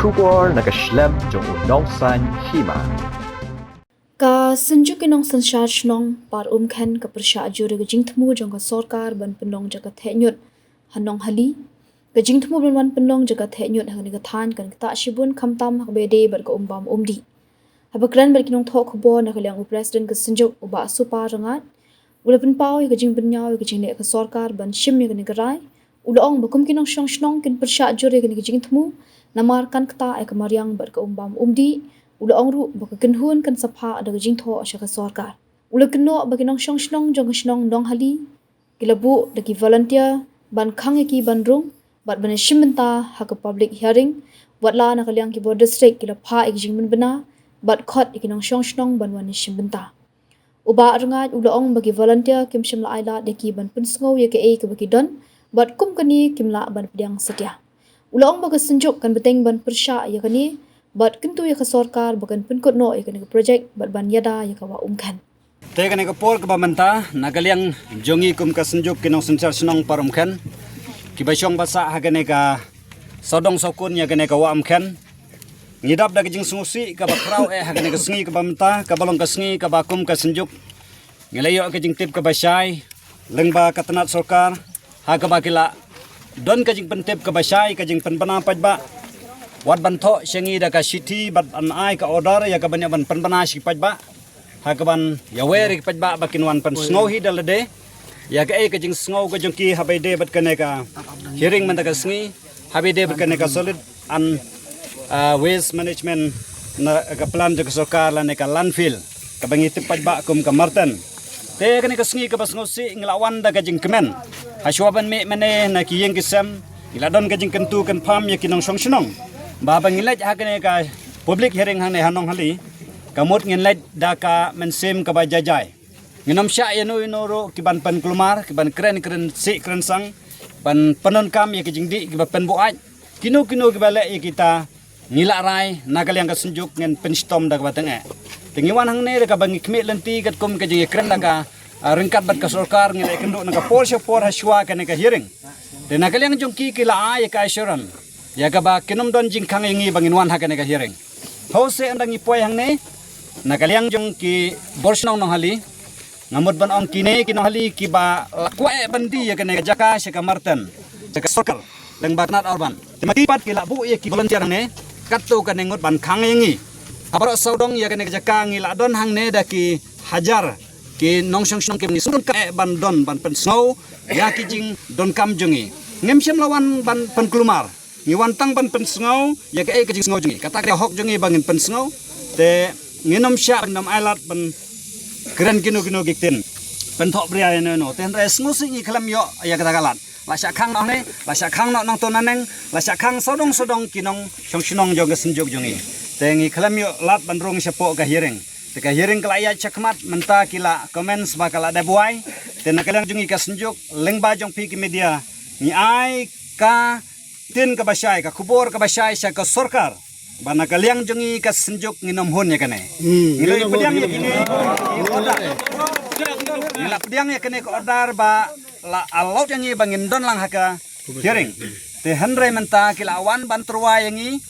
Shubor nakaslem jong unong san hima. Ka senjuk inong sensar shnong par khen ka persya jure ga jingthmu jong ka sarkar ban penong jaga thenyut hanong hali ga jingthmu ban penong jaga thenyut hang ga than kan ta shibun khamtam hak bede bar ka umbam umdi habakran bar kinong thok khbo na kalyang president ka senjuk uba supa rangat ulapin paw ga jing benyaw ga jingne ka sarkar ban shim ga ni garai ulong bakum kinong shong shnong kin persya jure ga ni jingthmu namar kan kta ek maryang bar ka umbam umdi ula ongru baka kenhun kan sapha ada jing tho asha ka sarkar ula kenno baki nong shong shnong jong shnong dong hali kilabu daki volunteer ban khang ki ban rung bat ban shimenta ha ka public hearing watla na kalyang ki board district kila pha ek jing bana bat khot ek nong shong shnong ban wan shimenta uba rangat ula ong baki volunteer kim shimla aila daki ban punsngo ye ke e ke baki don bat kum kani kimla ban pdiang setia ula ong baka senjuk kan beteng ban persya ya kani bat kentu ya ka sarkar bakan penkot no ya ka project bat ban yada ya ka wa umkhan te kane ka por ka bamanta nagalyang jongi kum ka senjuk kinong sensar senong parum khan ki basyong basa ha kane ka sodong sokun ya kane ka wa umkhan ngidap da jing sungusi ka bakrau ha kane ka sngi ka bamanta ka balong ka sngi ka bakum ka senjuk ngelayo ka jing tip ka basay lengba katanat sarkar ha ka bakila don ka jing pentip ka basay ka jing penbana pajba wat banto syengi da ka city bat an ai ka order ya ka banyak ban penbana si pajba ha ka ban ya weri pajba bakin wan pan snow hi dalade ya ka e ka jing snow ka jong ki habai de bat kane ka hearing man da ka sngi habai de bat kane ka solid an waste management na ka plan da ka sarkar la ne ka landfill ka bangi tip pajba kum ka marten te kane ka sngi ka bas ngosi nglawan da ka jing kemen ha shwaban me mane na ki yeng kisam ila don ka jing kentu kan pham ya kinong song shnong baba ngilaj hakane ka public hearing hane hanong hali kamut ngilaj da ka mensem ka bajajai nginom sya yano inoro kiban pan klumar kiban kren si kren sang ban panon kam ya kijingdi kiba pen buaj kino kibale ya kita ngila rai nagal yang ka senjuk ngen penstom da ka bateng tengiwan hang ne ka bangi kmi lenti kat kum ka jing kren da ka rengkat bat ka sarkar ngilai kendo na ka por haswa ka ne ka hearing de nagal yang jongki kila ay ka assuran ya ka ba kinom don jing khang ingi bangin wan hakane ka hearing hose andang ipoy hang ne nakalyang jong ki borsnong nong hali ngamut ban ong kine kinong hali ki ba kwae bandi ya kane jaka se ka marten jaka circle leng baknat orban temati pat kila bu ye ki volunteer ne katto ka nengot ban khang ingi abaro saudong ya kane jaka ngi la don hang ne da ki hajar ki nong song ki ni sun ka ban don ban pen snow ya ki jing don kam jongi ngemsem lawan ban pen klumar ngiwan tang ban pensngau ya ka e ka jing ngau jungi kata ka hok jungi bangin pensngau te nginom sya nam ailat ban keren kino giktin pen thok bria no ten res ngusi ngi klam yo ya kata kalat la sya khang no ne la sya khang no nang tonaneng la sya khang sodong kinong song jong ka senjuk jungi te ngi klam yo lat ban rong syapo ka hearing te ka hearing kala ya chakmat menta kila comments bakal ada buai te nakalang jungi ka senjuk lengba jong pi ki media ni ai ka tin ka basay ka kubor ka basay sa ka sarkar bana kalyang jongi ka senjuk nginom hon ya kane ngilai pediang ya kini ngila pediang ya kane ka order ba la alaut yang i bangin don lang haka hearing te handre menta kila awan ban terwa yangi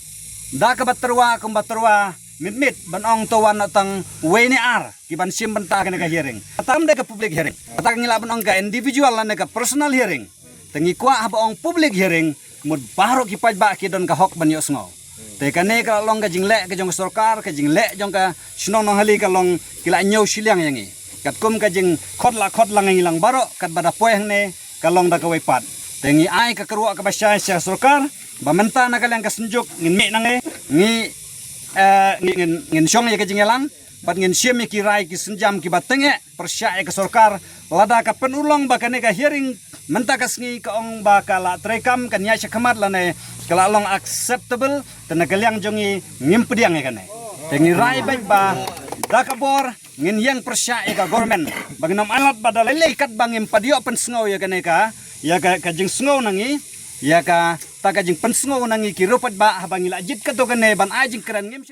da ka baterwa kum baterwa mit ban ong towan tang wene ar ki ban sim benta kane ka hearing atam de ka public hearing atak ngila ban ong ka individual lan ka personal hearing tengi kwa ha ong public hearing mud baru ki pajba ki don ka hok ban yo sngo te kane ka long ka jingle ka jong sarkar ka jingle jong ka snong nong hali ka long kila nyau silyang yangi kat kum ka jing khot lang ngilang baro kat bada poy hang ne ka long da ka wepat tengi ai ka kerwa ka basya sa sarkar ba menta na ka lang ka senjuk ngin me nang ngin syong ya ka jingelang pat ngin syem ki rai ki senjam ki batenge persya ka sarkar lada ka penulong ba kane ka hearing menta kasngi ka ong ba kala trekam kan ya syakmat lane kala long acceptable tenagalyang jongi ngimpediang kane tengi rai baik ba dakabor ngin yang persya ka government bagnam alat badal lekat bangim padio pensngo ya kane ka ya ka jing sngo nangi ya ka ta ka jing pensngo nangi ki rupat ba habangila jit ka to kane ban ajing kran ngim